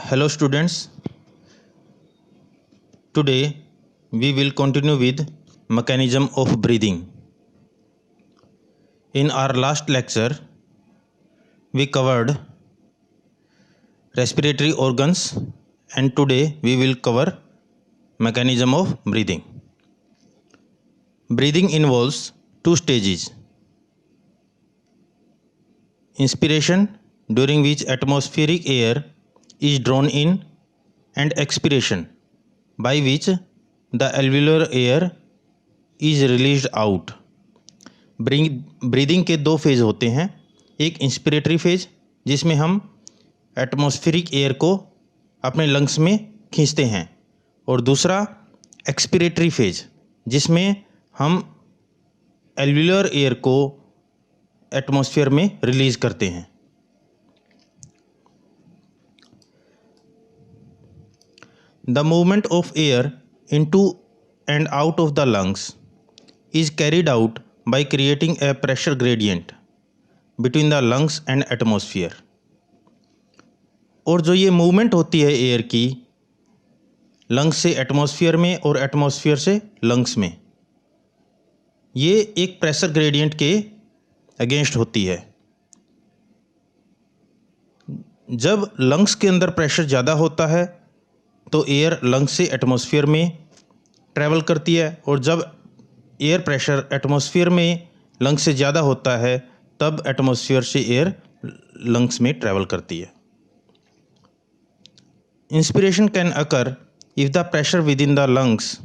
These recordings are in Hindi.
Hello students, today we will continue with mechanism of breathing. In our last lecture we covered respiratory organs and today we will cover mechanism of breathing. Breathing involves two stages. Inspiration, during which atmospheric air is drawn in, and expiration, by which the alveolar air is released out. Breathing के दो फेज होते हैं, एक इंस्पिरेटरी फेज जिसमें हम एटमॉस्फेरिक एयर को अपने लंग्स में खींचते हैं और दूसरा एक्सपिरेटरी फेज जिसमें हम एल्वियुलर एयर को एटमॉस्फेयर में रिलीज करते हैं. The movement of air into and out of the lungs is carried out by creating a pressure gradient between the lungs and atmosphere. और जो ये मूवमेंट होती है एयर की लंग्स से एटमॉस्फेयर में और एटमॉस्फेयर से लंग्स में, ये एक प्रेशर ग्रेडियंट के अगेंस्ट होती है. जब लंग्स के अंदर प्रेशर ज़्यादा होता है तो एयर लंग्स से एटमॉस्फेयर में ट्रैवल करती है और जब एयर प्रेशर एटमॉस्फेयर में लंग्स से ज़्यादा होता है तब एटमॉस्फेयर से एयर लंग्स में ट्रैवल करती है. Inspiration can occur if the pressure with in the lungs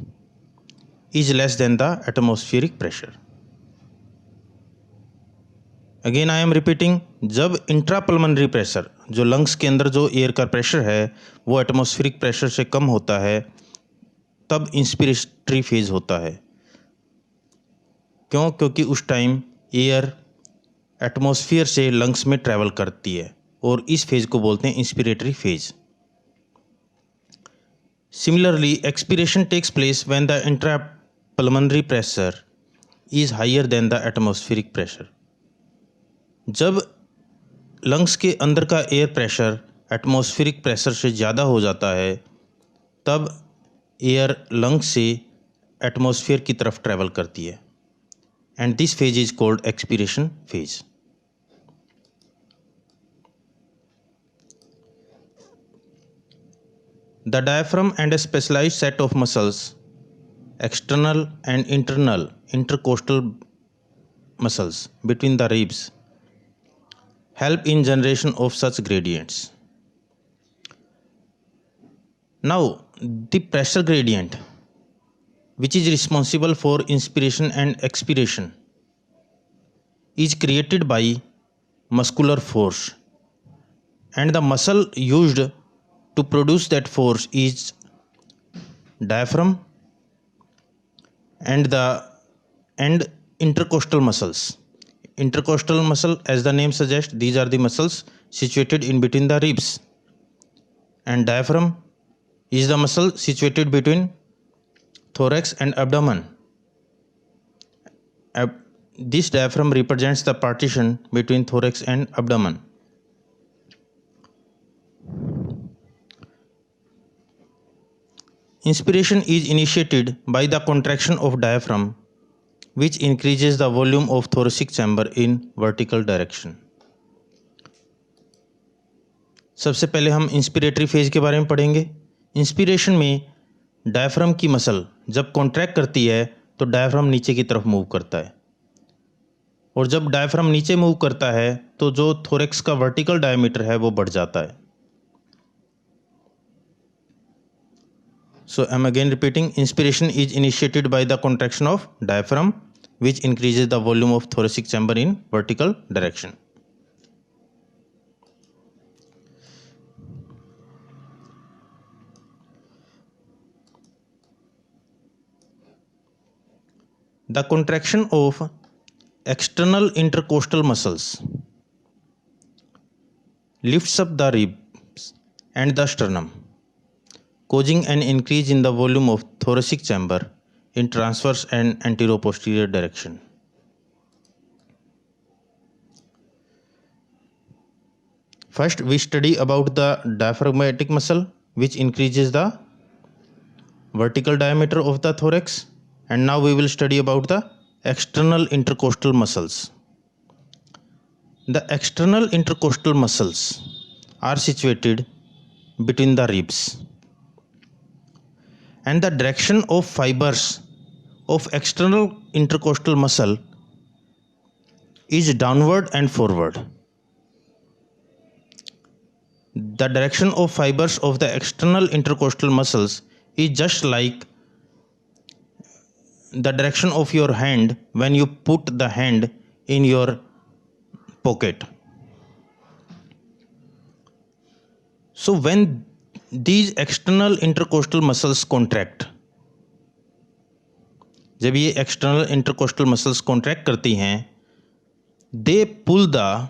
is less than the atmospheric pressure. Again I am repeating, जब इंट्रापल्मोनरी प्रेशर, जो लंग्स के अंदर जो एयर का प्रेशर है वो एटमॉस्फेरिक प्रेशर से कम होता है तब इंस्पिरेटरी फेज होता है. क्यों? क्योंकि उस टाइम एयर एटमॉस्फेयर से लंग्स में ट्रैवल करती है और इस फेज को बोलते हैं inspiratory phase. Similarly expiration takes place when the intrapulmonary pressure is higher than the atmospheric pressure. जब लंग्स के अंदर का एयर प्रेशर एटमॉस्फेरिक प्रेशर से ज़्यादा हो जाता है तब एयर लंग्स से एटमॉस्फेयर की तरफ ट्रैवल करती है and this phase is called expiration phase. The diaphragm and a specialized set of muscles, external and internal intercostal muscles between the ribs, help in generation of such gradients. Now the pressure gradient which is responsible for inspiration and expiration is created by muscular force and the muscle used to produce that force is diaphragm and intercostal muscles. Intercostal muscle, as the name suggests, these are the muscles situated in between the ribs, and diaphragm is the muscle situated between thorax and abdomen. This diaphragm represents the partition between thorax and abdomen. Inspiration is initiated by the contraction of diaphragm, which increases the volume of thoracic chamber in vertical direction. सबसे पहले हम इंस्पिरेटरी फेज के बारे में पढ़ेंगे. इंस्पिरेशन में डायफ्राम की मसल जब कॉन्ट्रैक्ट करती है तो डायफ्राम नीचे की तरफ मूव करता है और जब डायफ्राम नीचे मूव करता है तो जो थोरेक्स का वर्टिकल डायमीटर है वो बढ़ जाता है. So I am again repeating, inspiration is initiated by the contraction of diaphragm which increases the volume of thoracic chamber in vertical direction. The contraction of external intercostal muscles lifts up the ribs and the sternum, causing an increase in the volume of thoracic chamber in transverse and anteroposterior direction. First, we study about the diaphragmatic muscle, which increases the vertical diameter of the thorax, and now we will study about the external intercostal muscles. The external intercostal muscles are situated between the ribs, and the direction of fibers of external intercostal muscle is downward and forward. The direction of fibers of the external intercostal muscles is just like the direction of your hand when you put the hand in your pocket. So when these external intercostal muscles contract, जब ये external intercostal muscles contract करती हैं, they pull the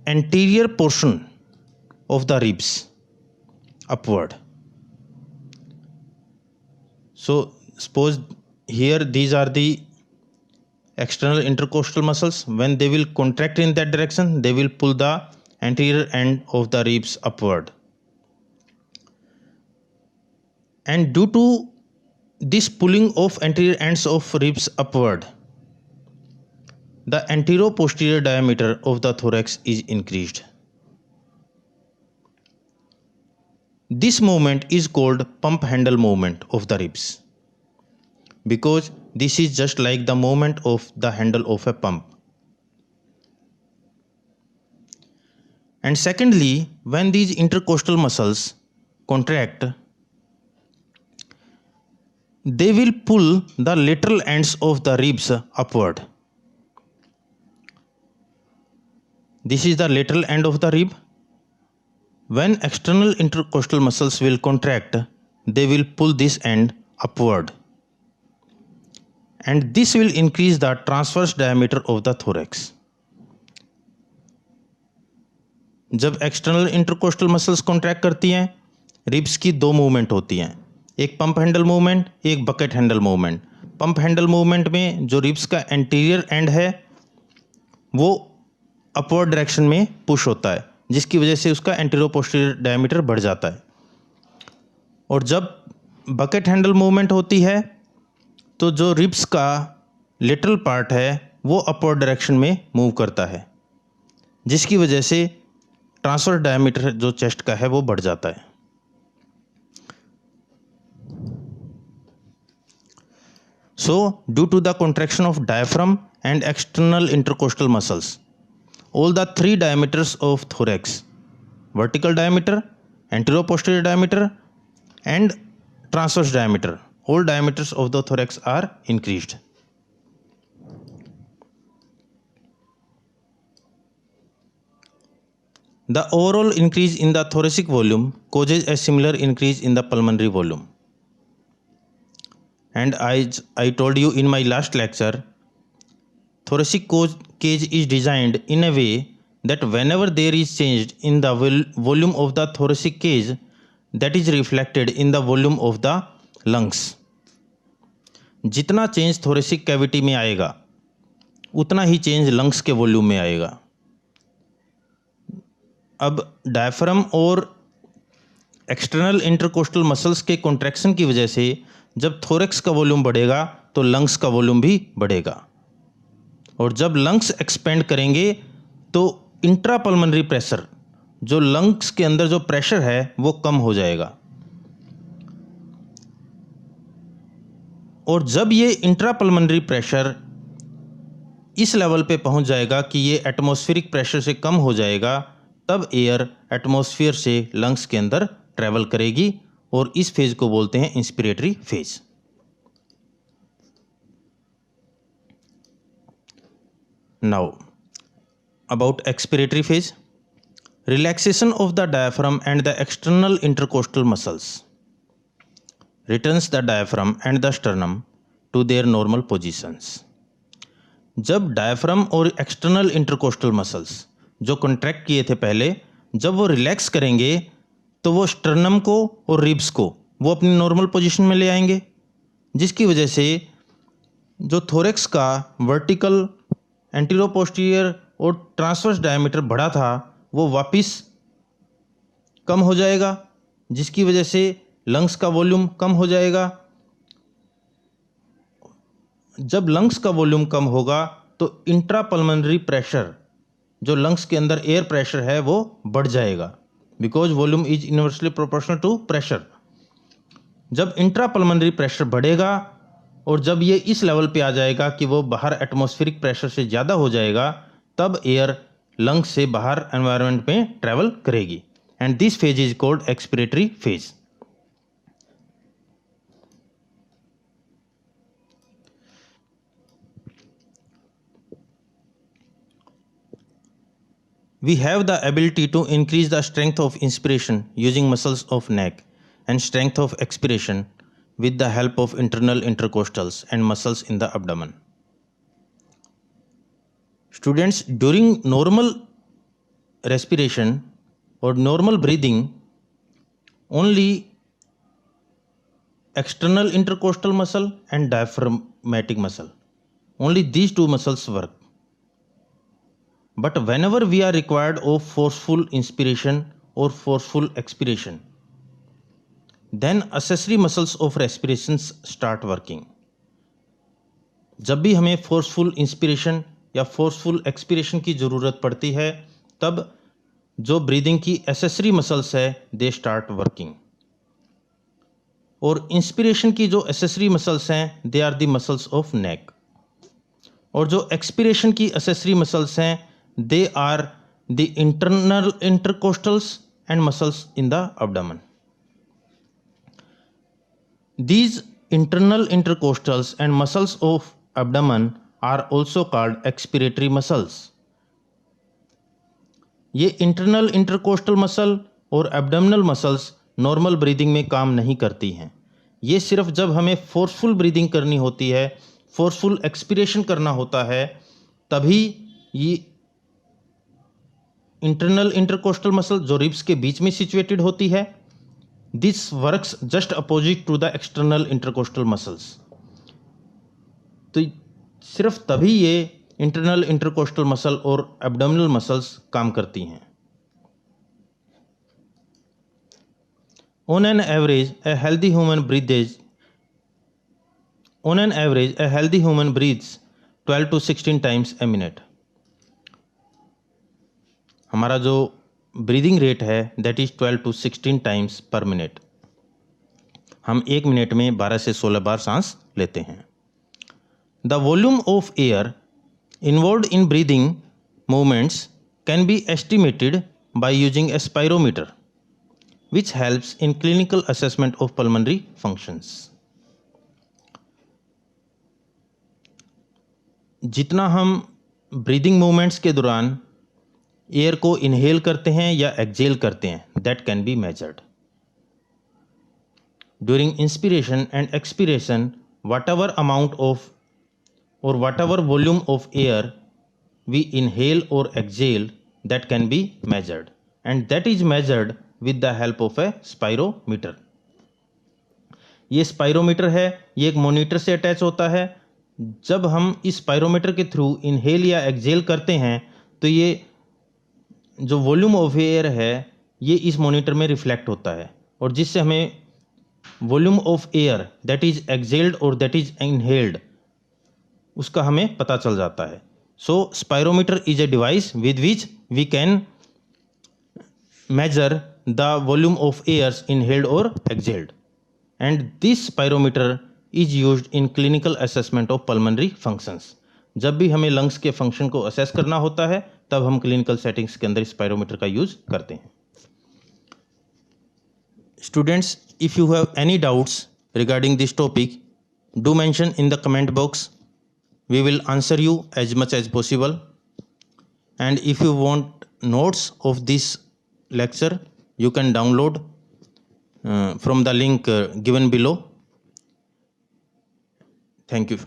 anterior portion of the ribs upward. So suppose here these are the external intercostal muscles. When they will contract in that direction, they will pull the anterior end of the ribs upward. And due to this pulling of anterior ends of ribs upward, the anteroposterior diameter of the thorax is increased. This movement is called pump handle movement of the ribs, because this is just like the movement of the handle of a pump. And secondly, when these intercostal muscles contract, they will pull the lateral ends of the ribs upward. This is the lateral end of the rib. When external intercostal muscles will contract, they will pull this end upward, and this will increase the transverse diameter of the thorax. जब एक्सटर्नल इंटरकोस्टल मसल्स कॉन्ट्रैक्ट करती हैं, रिब्स की दो मूवमेंट होती हैं, एक पंप हैंडल मूवमेंट, एक bucket handle movement. Pump handle movement में जो रिब्स का एंटीरियर एंड है वो अपवर्ड डायरेक्शन में पुश होता है, जिसकी वजह से उसका एंटीरियर पोस्टीरियर डायमीटर बढ़ जाता है. और जब बकेट हैंडल मूवमेंट होती है तो जो रिब्स का लेटरल पार्ट है वो अपवर्ड डायरेक्शन में मूव करता है, जिसकी वजह से ट्रांसवर्स डायमीटर जो चेस्ट का है वो बढ़ जाता है. So due to the contraction of diaphragm and external intercostal muscles, all the three diameters of thorax, vertical diameter, anteroposterior diameter and transverse diameter, all diameters of the thorax are increased. The overall increase in the thoracic volume causes a similar increase in the pulmonary volume. And I told you in my last lecture, thoracic cage is designed in a way that whenever there is change in the volume of the thoracic cage, that is reflected in the volume of the lungs. जितना चेंज थोरेसिक कैविटी में आएगा उतना ही चेंज लंग्स के वॉल्यूम में आएगा. अब डायफ्राम और एक्सटर्नल इंटरकोस्टल मसल्स के कॉन्ट्रैक्शन की वजह से जब थोरेक्स का वॉल्यूम बढ़ेगा तो लंग्स का वॉल्यूम भी बढ़ेगा, और जब लंग्स एक्सपेंड करेंगे तो इंट्रापल्मोनरी प्रेशर, जो लंग्स के अंदर जो प्रेशर है वो कम हो जाएगा. और जब ये इंट्रापल्मोनरी प्रेशर इस लेवल पे पहुंच जाएगा कि ये एटमॉस्फेरिक प्रेशर से कम हो जाएगा, तब एयर एटमॉस्फेयर से लंग्स के अंदर ट्रैवल करेगी, और इस फेज को बोलते हैं inspiratory phase. Now about expiratory phase. Relaxation of the diaphragm and the external intercostal muscles returns the diaphragm and the sternum to their normal positions. जब डायफ्राम और एक्सटर्नल इंटरकोस्टल मसल्स जो कॉन्ट्रैक्ट किए थे पहले, जब वो रिलैक्स करेंगे तो वो स्टर्नम को और रिब्स को वो अपनी नॉर्मल पोजीशन में ले आएंगे, जिसकी वजह से जो थोरेक्स का वर्टिकल एंटीरोपोस्टीरियर और ट्रांसवर्स डायमीटर बढ़ा था वो वापस कम हो जाएगा, जिसकी वजह से लंग्स का वॉल्यूम कम हो जाएगा। जब लंग्स का वॉल्यूम कम होगा तो इंट्रापल्मोनरी प्रेशर, जो लंग्स के अंदर एयर प्रेशर है, वो बढ़ जाएगा, because volume is inversely proportional to pressure. जब इंट्रापल्मोनरी प्रेशर बढ़ेगा और जब ये इस लेवल पे आ जाएगा कि वो बाहर एटमॉस्फेरिक प्रेशर से ज़्यादा हो जाएगा, तब एयर लंग्स से बाहर एनवायरनमेंट में ट्रैवल करेगी, and this phase is called expiratory phase. We have the ability to increase the strength of inspiration using muscles of neck and strength of expiration with the help of internal intercostals and muscles in the abdomen. Students, during normal respiration or normal breathing, only external intercostal muscle and diaphragmatic muscle, only these two muscles work. But whenever we are required of forceful inspiration or forceful expiration, then accessory muscles of respirations start working. जब भी हमें फोर्सफुल इंस्पिरेशन या फोर्सफुल एक्सपिरेशन की ज़रूरत पड़ती है, तब जो ब्रीदिंग की एसेसरी मसल्स है दे स्टार्ट वर्किंग, और इंस्पिरेशन की जो एसेसरी मसल्स हैं they are the muscles of neck, और जो एक्सपिरेशन की एसेसरी मसल्स हैं they are the internal intercostals and muscles in the abdomen. These internal intercostals and muscles of abdomen are also called expiratory muscles. ये इंटरनल इंटरकोस्टल मसल और एब्डोमिनल मसल्स नॉर्मल ब्रीदिंग में काम नहीं करती हैं। ये सिर्फ जब हमें फोर्सफुल ब्रीदिंग करनी होती है, फोर्सफुल एक्सपिरेशन करना होता है, तभी ये इंटरनल इंटरकोस्टल मसल जो रिब्स के बीच में सिचुएटेड होती है, this works just opposite to the external intercostal muscles. तो सिर्फ तभी ये इंटरनल इंटरकोस्टल मसल और एब्डोमिनल मसल्स काम करती हैं। On an average a healthy human breathes 12 to 16 times a minute. हमारा जो ब्रीदिंग रेट है that is 12 to 16 times per minute. हम 1 मिनट में 12 से 16 बार सांस लेते हैं। The volume of air involved in breathing movements can be estimated by using A spirometer which helps in clinical assessment of pulmonary functions. जितना हम ब्रीदिंग मूवमेंट्स के दौरान एयर को इनहेल करते हैं या एक्सहेल करते हैं, that can be measured. During inspiration and expiration, whatever amount of or whatever volume of air we inhale or exhale, that can be measured, and that is measured with the help of a spirometer. ये स्पायरोमीटर है, ये एक मॉनिटर से अटैच होता है। जब हम इस स्पायरोमीटर के थ्रू इनहेल या एक्सहेल करते हैं तो ये जो वॉल्यूम ऑफ एयर है ये इस मॉनिटर में रिफ्लेक्ट होता है, और जिससे हमें volume of air that is exhaled और दैट इज इनहेल्ड उसका हमें पता चल जाता है। So spirometer is a device with which we can measure the volume of airs inhaled और exhaled, and this spirometer is used in clinical assessment of pulmonary functions. जब भी हमें लंग्स के फंक्शन को असेस करना होता है तब हम क्लिनिकल सेटिंग्स के अंदर स्पायरोमीटर का यूज करते हैं। Students, if you have any doubts regarding this topic, do mention in the comment box. We will answer you as much as possible, and if you want notes of this lecture you can download from the link given below. Thank you.